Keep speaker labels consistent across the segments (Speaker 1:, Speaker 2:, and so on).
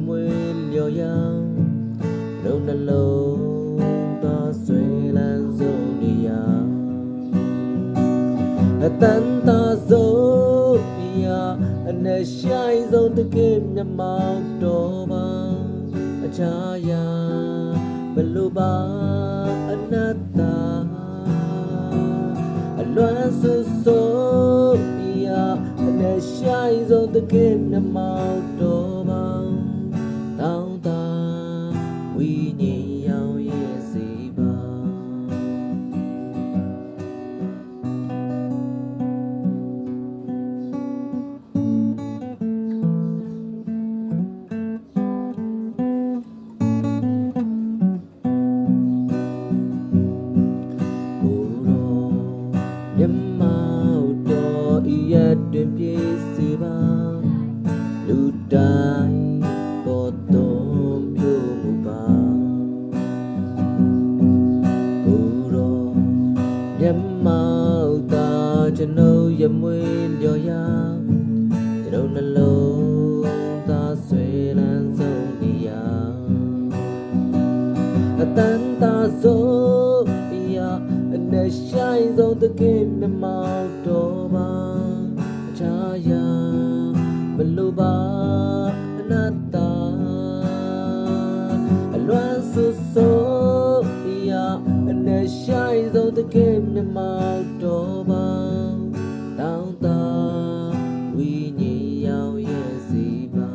Speaker 1: မွေလျော်ရန်လုံးနှလုံးသားဆွေလန်းဆုံးနေရအတန်သာဆုံးပြအနဲ့ဆိုင်ဆုံးတကယ်မြမောက်တော်ပါအခြားရာဘလို့ပါအနတ္တအလွမ်းဆူဆိုပြအနဲ့ဆိုင်ဆုံးတကယ်မြမောက်တော်ပါတောင်းတာဝိညာဉ်ရောင်ရဲ့စီပါမြမောက်တော်ဤရတွင်ပြေးစေပါလူတိုင်းပေါ်တော်ပြုမှုပါကိုရောမြမောက်တော်ကျွန်ုပ်ရမွေလျော်ရကျွန်ုပ်နှလုံးသားဆွေလန်းဆုံးနေရအတန်သာဆုံးအနဲ့ဆိုင်ဆုံးတကယ်မြမောက်တော်ပါအခြားရာဘလို့ပါအနတ္တအလွမ်းဆူဆိုပြအနဲ့ဆိုင်ဆုံးတကယ်မြမောက်တော်ပါတောင်းတာဝိညာဉ်ရောင်ရဲ့စီပါ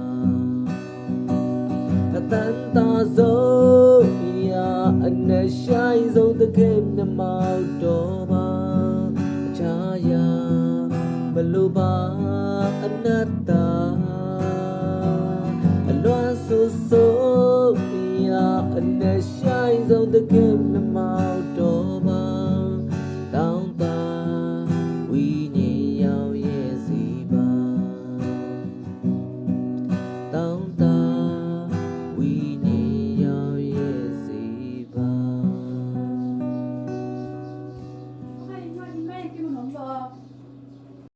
Speaker 1: အတန်သာဆုံးအနဲ့ဆိုင်ဆုံးတကယ်မြမောက်တော်ပါအခြားရာဘလို့ပါအနတ္တအလွမ်းဆူဆိုပြအနဲ့ဆိုင်ဆုံးတကယ်မြမောက်တော်ပါတောင်းတာဝိညာဉ်ရောင်ရဲ့စီပါတောင်းတာဝိညာဉ်ရောင်ရဲ့စီပါ
Speaker 2: 你卖给我弄个。